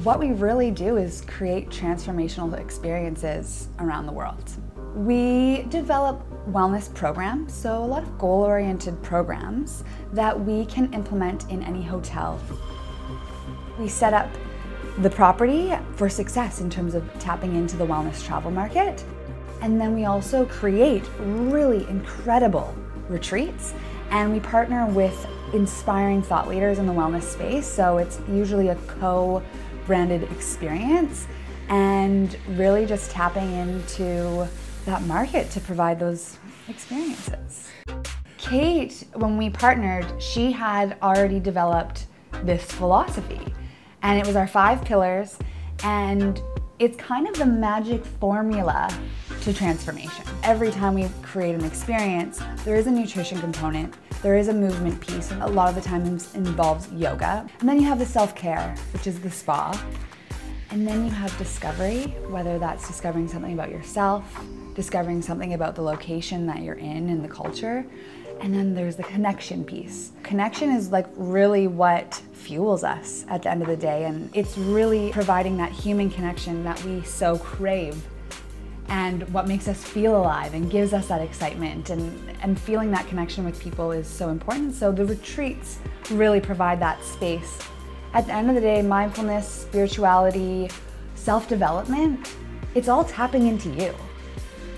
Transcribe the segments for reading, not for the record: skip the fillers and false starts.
What we really do is create transformational experiences around the world. We develop wellness programs, so a lot of goal-oriented programs that we can implement in any hotel. We set up the property for success in terms of tapping into the wellness travel market. And then we also create really incredible retreats, and we partner with inspiring thought leaders in the wellness space. So it's usually a co-branded experience and really just tapping into that market to provide those experiences. Kate, when we partnered, she had already developed this philosophy, and it was our 5 pillars, and it's kind of the magic formula to transformation. Every time we create an experience, there is a nutrition component, there is a movement piece, and a lot of the time it involves yoga. And then you have the self-care, which is the spa. And then you have discovery, whether that's discovering something about yourself, discovering something about the location that you're in and the culture. And then there's the connection piece. Connection is like really what fuels us at the end of the day, and it's really providing that human connection that we so crave, and what makes us feel alive and gives us that excitement, and feeling that connection with people is so important. So the retreats really provide that space. At the end of the day, mindfulness, spirituality, self-development, it's all tapping into you.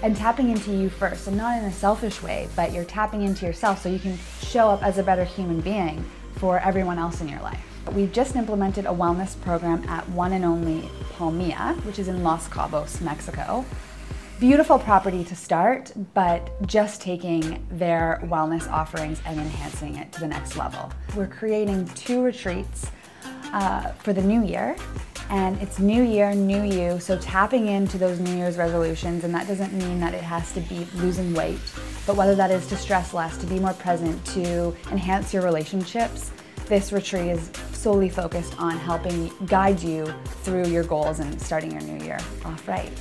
And tapping into you first, and not in a selfish way, but you're tapping into yourself so you can show up as a better human being for everyone else in your life. We've just implemented a wellness program at one and only Palmilla, which is in Los Cabos, Mexico. Beautiful property to start, but just taking their wellness offerings and enhancing it to the next level. We're creating 2 retreats for the new year. And it's new year, new you, so tapping into those New Year's resolutions, and that doesn't mean that it has to be losing weight, but whether that is to stress less, to be more present, to enhance your relationships. This retreat is solely focused on helping guide you through your goals and starting your new year off right.